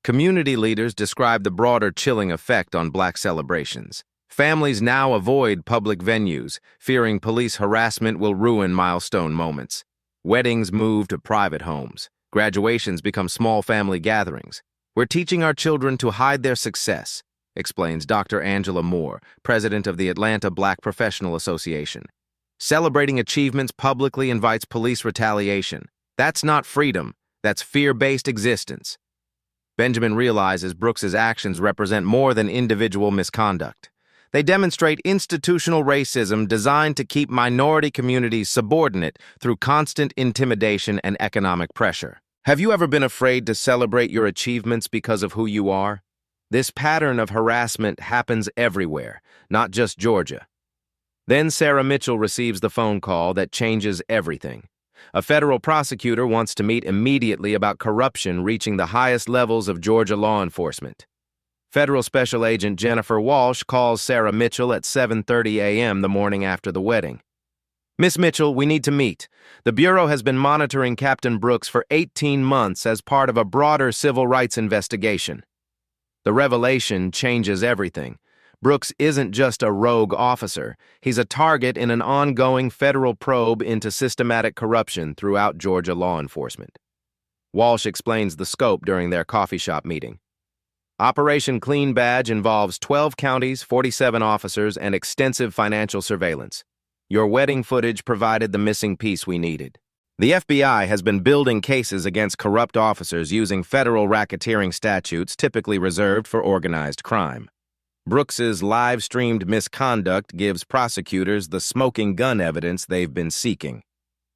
Community leaders describe the broader chilling effect on black celebrations. Families now avoid public venues, fearing police harassment will ruin milestone moments. Weddings move to private homes. Graduations become small family gatherings. We're teaching our children to hide their success, explains Dr. Angela Moore, president of the Atlanta Black Professional Association. Celebrating achievements publicly invites police retaliation. That's not freedom. That's fear-based existence. Benjamin realizes Brooks's actions represent more than individual misconduct. They demonstrate institutional racism designed to keep minority communities subordinate through constant intimidation and economic pressure. Have you ever been afraid to celebrate your achievements because of who you are? This pattern of harassment happens everywhere, not just Georgia. Then Sarah Mitchell receives the phone call that changes everything. A federal prosecutor wants to meet immediately about corruption reaching the highest levels of Georgia law enforcement. Federal Special Agent Jennifer Walsh calls Sarah Mitchell at 7:30 a.m. the morning after the wedding. Miss Mitchell, we need to meet. The Bureau has been monitoring Captain Brooks for 18 months as part of a broader civil rights investigation. The revelation changes everything. Brooks isn't just a rogue officer. He's a target in an ongoing federal probe into systematic corruption throughout Georgia law enforcement. Walsh explains the scope during their coffee shop meeting. Operation Clean Badge involves 12 counties, 47 officers, and extensive financial surveillance. Your wedding footage provided the missing piece we needed. The FBI has been building cases against corrupt officers using federal racketeering statutes typically reserved for organized crime. Brooks's live-streamed misconduct gives prosecutors the smoking gun evidence they've been seeking.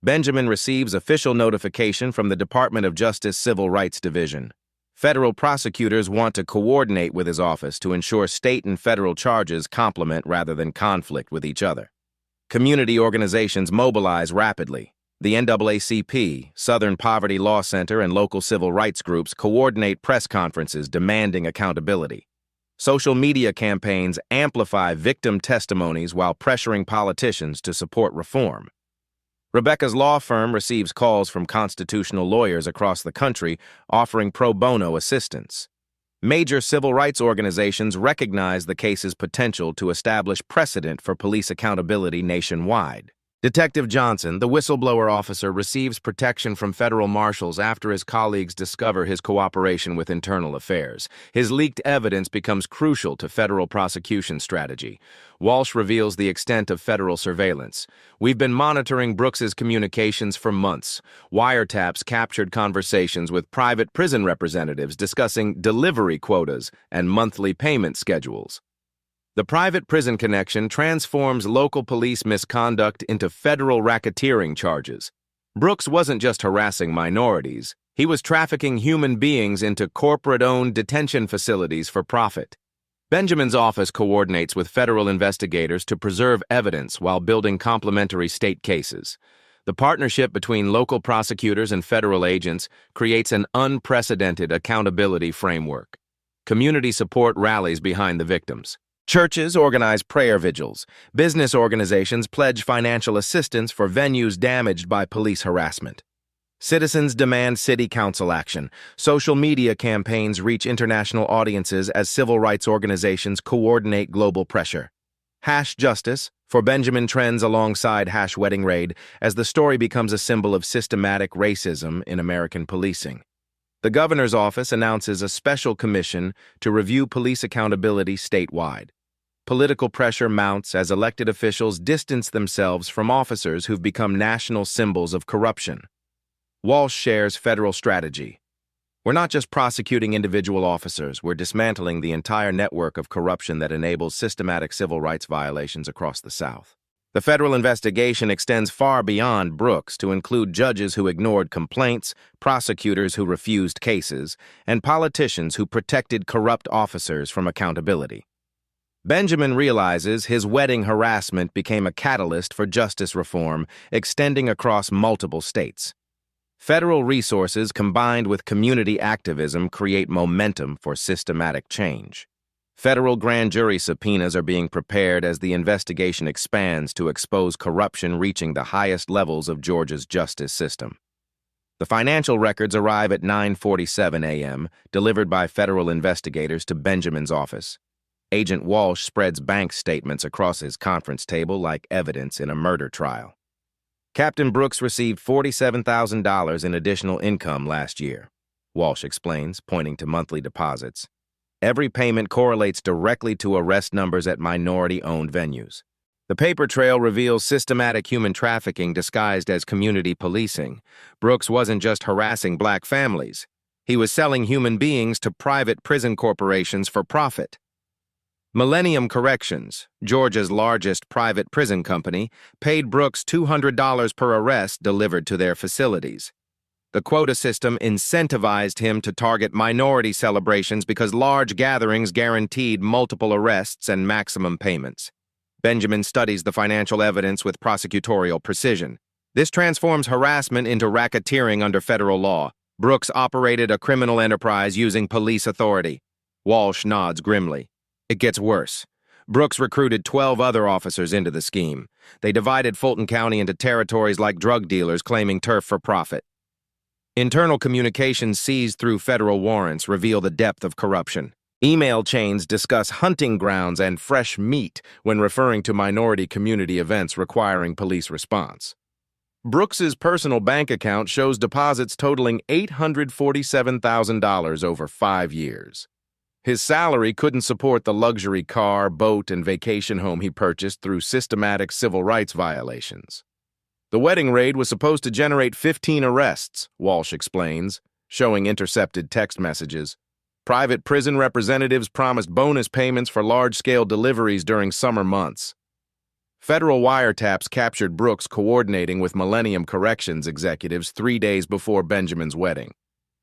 Benjamin receives official notification from the Department of Justice Civil Rights Division. Federal prosecutors want to coordinate with his office to ensure state and federal charges complement rather than conflict with each other. Community organizations mobilize rapidly. The NAACP, Southern Poverty Law Center, and local civil rights groups coordinate press conferences demanding accountability. Social media campaigns amplify victim testimonies while pressuring politicians to support reform. Rebecca's law firm receives calls from constitutional lawyers across the country offering pro bono assistance. Major civil rights organizations recognize the case's potential to establish precedent for police accountability nationwide. Detective Johnson, the whistleblower officer, receives protection from federal marshals after his colleagues discover his cooperation with internal affairs. His leaked evidence becomes crucial to federal prosecution strategy. Walsh reveals the extent of federal surveillance. We've been monitoring Brooks's communications for months. Wiretaps captured conversations with private prison representatives discussing delivery quotas and monthly payment schedules. The private prison connection transforms local police misconduct into federal racketeering charges. Brooks wasn't just harassing minorities. He was trafficking human beings into corporate-owned detention facilities for profit. Benjamin's office coordinates with federal investigators to preserve evidence while building complementary state cases. The partnership between local prosecutors and federal agents creates an unprecedented accountability framework. Community support rallies behind the victims. Churches organize prayer vigils. Business organizations pledge financial assistance for venues damaged by police harassment. Citizens demand city council action. Social media campaigns reach international audiences as civil rights organizations coordinate global pressure. #Justice for Benjamin trends alongside #Wedding Raid as the story becomes a symbol of systematic racism in American policing. The governor's office announces a special commission to review police accountability statewide. Political pressure mounts as elected officials distance themselves from officers who've become national symbols of corruption. Walsh shares federal strategy. We're not just prosecuting individual officers, we're dismantling the entire network of corruption that enables systematic civil rights violations across the South. The federal investigation extends far beyond Brooks to include judges who ignored complaints, prosecutors who refused cases, and politicians who protected corrupt officers from accountability. Benjamin realizes his wedding harassment became a catalyst for justice reform, extending across multiple states. Federal resources combined with community activism create momentum for systematic change. Federal grand jury subpoenas are being prepared as the investigation expands to expose corruption reaching the highest levels of Georgia's justice system. The financial records arrive at 9:47 a.m., delivered by federal investigators to Benjamin's office. Agent Walsh spreads bank statements across his conference table like evidence in a murder trial. Captain Brooks received $47,000 in additional income last year, Walsh explains, pointing to monthly deposits. Every payment correlates directly to arrest numbers at minority-owned venues. The paper trail reveals systematic human trafficking disguised as community policing. Brooks wasn't just harassing black families. He was selling human beings to private prison corporations for profit. Millennium Corrections, Georgia's largest private prison company, paid Brooks $200 per arrest delivered to their facilities. The quota system incentivized him to target minority celebrations because large gatherings guaranteed multiple arrests and maximum payments. Benjamin studies the financial evidence with prosecutorial precision. This transforms harassment into racketeering under federal law. Brooks operated a criminal enterprise using police authority. Walsh nods grimly. It gets worse. Brooks recruited 12 other officers into the scheme. They divided Fulton County into territories like drug dealers claiming turf for profit. Internal communications seized through federal warrants reveal the depth of corruption. Email chains discuss hunting grounds and fresh meat when referring to minority community events requiring police response. Brooks's personal bank account shows deposits totaling $847,000 over 5 years. His salary couldn't support the luxury car, boat, and vacation home he purchased through systematic civil rights violations. The wedding raid was supposed to generate 15 arrests, Walsh explains, showing intercepted text messages. Private prison representatives promised bonus payments for large-scale deliveries during summer months. Federal wiretaps captured Brooks coordinating with Millennium Corrections executives 3 days before Benjamin's wedding.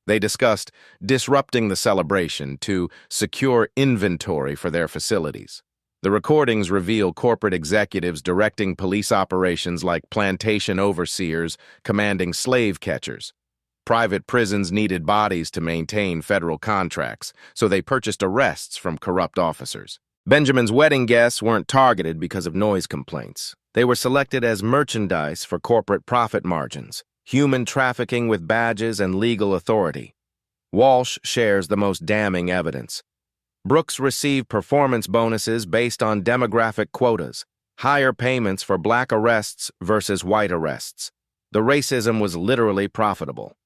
They discussed disrupting the celebration to secure inventory for their facilities. The recordings reveal corporate executives directing police operations like plantation overseers commanding slave catchers. Private prisons needed bodies to maintain federal contracts, so they purchased arrests from corrupt officers. Benjamin's wedding guests weren't targeted because of noise complaints. They were selected as merchandise for corporate profit margins. Human trafficking with badges and legal authority. Walsh shares the most damning evidence. Brooks received performance bonuses based on demographic quotas, higher payments for black arrests versus white arrests. The racism was literally profitable.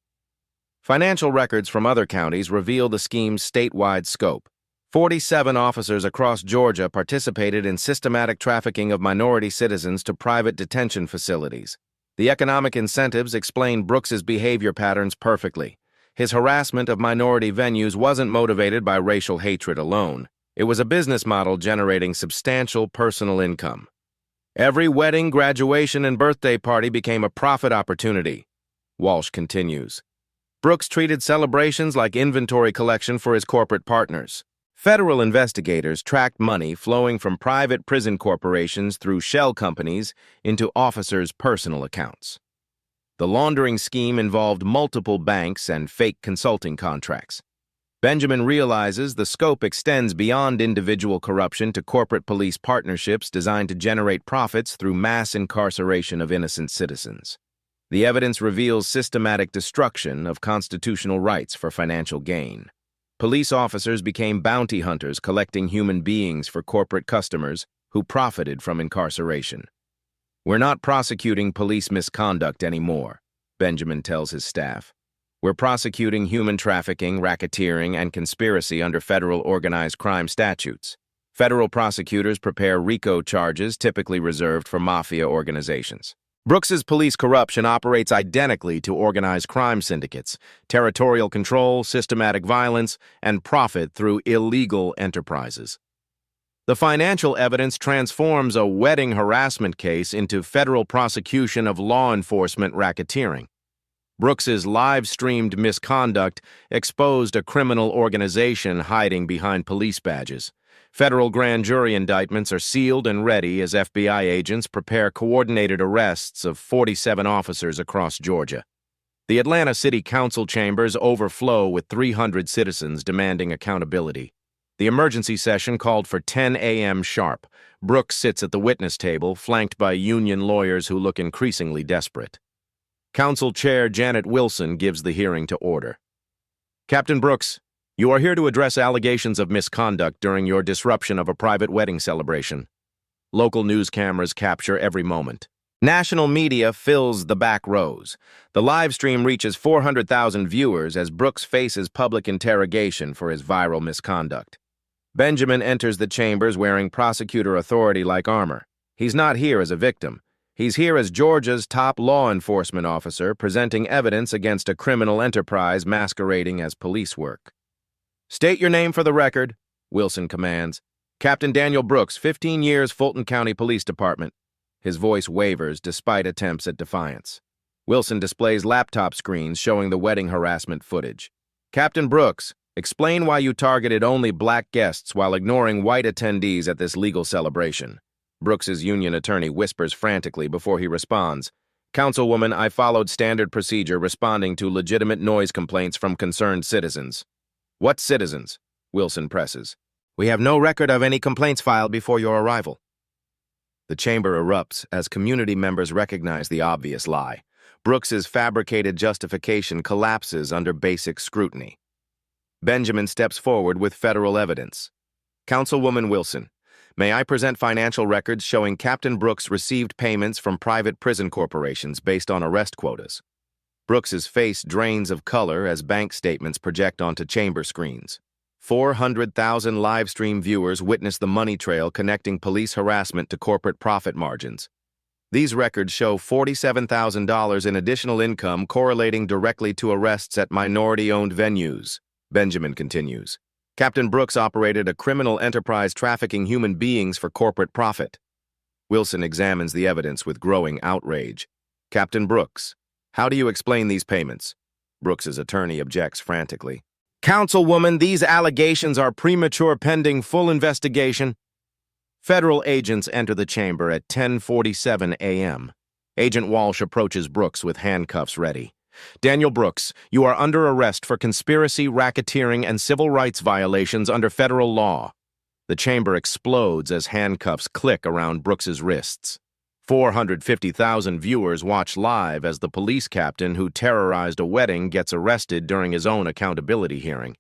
Financial records from other counties reveal the scheme's statewide scope. 47 officers across Georgia participated in systematic trafficking of minority citizens to private detention facilities. The economic incentives explain Brooks's behavior patterns perfectly. His harassment of minority venues wasn't motivated by racial hatred alone. It was a business model generating substantial personal income. Every wedding, graduation, and birthday party became a profit opportunity, Walsh continues. Brooks treated celebrations like inventory collection for his corporate partners. Federal investigators tracked money flowing from private prison corporations through shell companies into officers' personal accounts. The laundering scheme involved multiple banks and fake consulting contracts. Benjamin realizes the scope extends beyond individual corruption to corporate police partnerships designed to generate profits through mass incarceration of innocent citizens. The evidence reveals systematic destruction of constitutional rights for financial gain. Police officers became bounty hunters collecting human beings for corporate customers who profited from incarceration. "We're not prosecuting police misconduct anymore," Benjamin tells his staff. "We're prosecuting human trafficking, racketeering, and conspiracy under federal organized crime statutes. Federal prosecutors prepare RICO charges typically reserved for mafia organizations." Brooks's police corruption operates identically to organized crime syndicates, territorial control, systematic violence, and profit through illegal enterprises. The financial evidence transforms a wedding harassment case into federal prosecution of law enforcement racketeering. Brooks's live-streamed misconduct exposed a criminal organization hiding behind police badges. Federal grand jury indictments are sealed and ready as FBI agents prepare coordinated arrests of 47 officers across Georgia. The Atlanta City Council chambers overflow with 300 citizens demanding accountability. The emergency session called for 10 a.m. sharp. Brooks sits at the witness table, flanked by union lawyers who look increasingly desperate. Council Chair Janet Wilson gives the hearing to order. "Captain Brooks, you are here to address allegations of misconduct during your disruption of a private wedding celebration. Local news cameras capture every moment. National media fills the back rows. The live stream reaches 400,000 viewers as Brooks faces public interrogation for his viral misconduct. Benjamin enters the chambers wearing prosecutor authority-like armor. He's not here as a victim. He's here as Georgia's top law enforcement officer presenting evidence against a criminal enterprise masquerading as police work. "State your name for the record," Wilson commands. "Captain Daniel Brooks, 15 years, Fulton County Police Department." His voice wavers despite attempts at defiance. Wilson displays laptop screens showing the wedding harassment footage. "Captain Brooks, explain why you targeted only black guests while ignoring white attendees at this legal celebration." Brooks's union attorney whispers frantically before he responds. "Councilwoman, I followed standard procedure responding to legitimate noise complaints from concerned citizens." "What citizens?" Wilson presses. "We have no record of any complaints filed before your arrival." The chamber erupts as community members recognize the obvious lie. Brooks's fabricated justification collapses under basic scrutiny. Benjamin steps forward with federal evidence. "Councilwoman Wilson, may I present financial records showing Captain Brooks received payments from private prison corporations based on arrest quotas?" Brooks's face drains of color as bank statements project onto chamber screens. 400,000 live stream viewers witness the money trail connecting police harassment to corporate profit margins. These records show $47,000 in additional income correlating directly to arrests at minority-owned venues. Benjamin continues. "Captain Brooks operated a criminal enterprise trafficking human beings for corporate profit." Wilson examines the evidence with growing outrage. "Captain Brooks, how do you explain these payments?" Brooks's attorney objects frantically. "Councilwoman, these allegations are premature pending full investigation." Federal agents enter the chamber at 10:47 a.m. Agent Walsh approaches Brooks with handcuffs ready. "Daniel Brooks, you are under arrest for conspiracy, racketeering, and civil rights violations under federal law." The chamber explodes as handcuffs click around Brooks's wrists. 450,000 viewers watch live as the police captain who terrorized a wedding gets arrested during his own accountability hearing.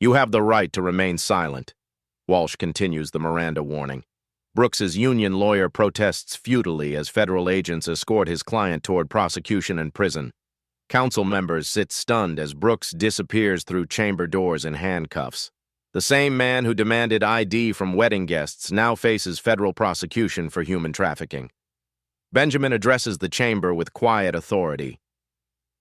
"You have the right to remain silent." Walsh continues the Miranda warning. Brooks's union lawyer protests futilely as federal agents escort his client toward prosecution and prison. Council members sit stunned as Brooks disappears through chamber doors in handcuffs. The same man who demanded ID from wedding guests now faces federal prosecution for human trafficking. Benjamin addresses the chamber with quiet authority.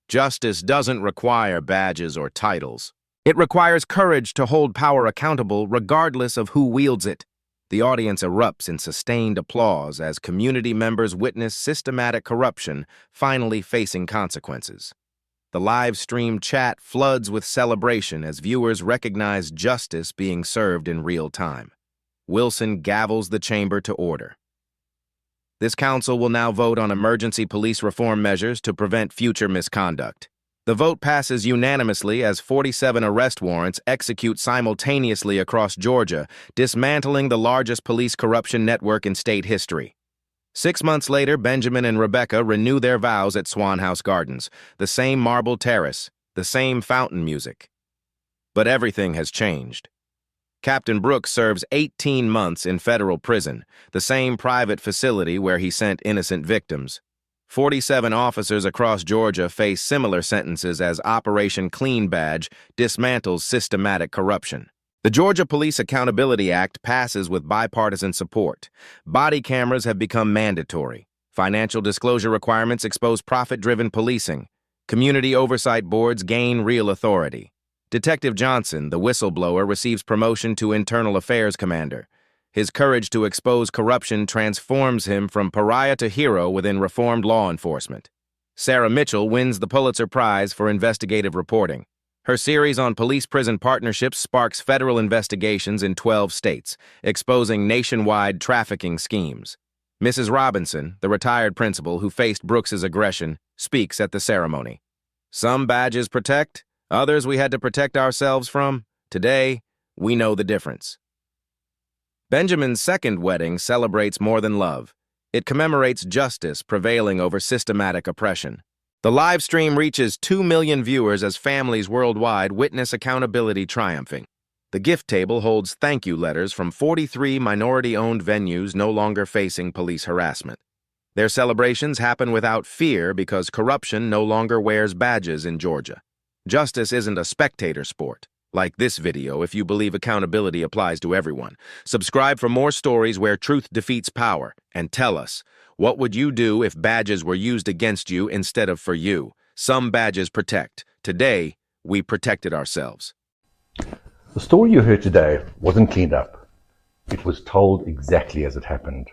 "Justice doesn't require badges or titles. It requires courage to hold power accountable regardless of who wields it." The audience erupts in sustained applause as community members witness systematic corruption finally facing consequences. The live stream chat floods with celebration as viewers recognize justice being served in real time. Wilson gavels the chamber to order. This council will now vote on emergency police reform measures to prevent future misconduct. The vote passes unanimously as 47 arrest warrants execute simultaneously across Georgia, dismantling the largest police corruption network in state history. 6 months later, Benjamin and Rebecca renew their vows at Swan House Gardens, the same marble terrace, the same fountain music. But everything has changed. Captain Brooks serves 18 months in federal prison, the same private facility where he sent innocent victims. 47 officers across Georgia face similar sentences as Operation Clean Badge dismantles systematic corruption. The Georgia Police Accountability Act passes with bipartisan support. Body cameras have become mandatory. Financial disclosure requirements expose profit-driven policing. Community oversight boards gain real authority. Detective Johnson, the whistleblower, receives promotion to Internal Affairs Commander. His courage to expose corruption transforms him from pariah to hero within reformed law enforcement. Sarah Mitchell wins the Pulitzer Prize for investigative reporting. Her series on police-prison partnerships sparks federal investigations in 12 states, exposing nationwide trafficking schemes. Mrs. Robinson, the retired principal who faced Brooks's aggression, speaks at the ceremony. "Some badges protect, others we had to protect ourselves from. Today, we know the difference." Benjamin's second wedding celebrates more than love. It commemorates justice prevailing over systematic oppression. The live stream reaches 2 million viewers as families worldwide witness accountability triumphing. The gift table holds thank you letters from 43 minority-owned venues no longer facing police harassment. Their celebrations happen without fear because corruption no longer wears badges in Georgia. Justice isn't a spectator sport. Like this video if you believe accountability applies to everyone. Subscribe for more stories where truth defeats power. And tell us, what would you do if badges were used against you instead of for you? Some badges protect. Today, we protected ourselves. The story you heard today wasn't cleaned up. It was told exactly as it happened.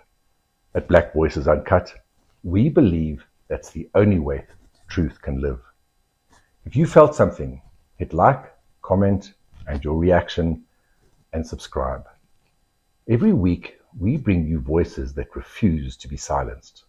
At Black Voices Uncut, we believe that's the only way truth can live. If you felt something, hit like, comment, and your reaction, and subscribe. Every week, we bring you voices that refuse to be silenced.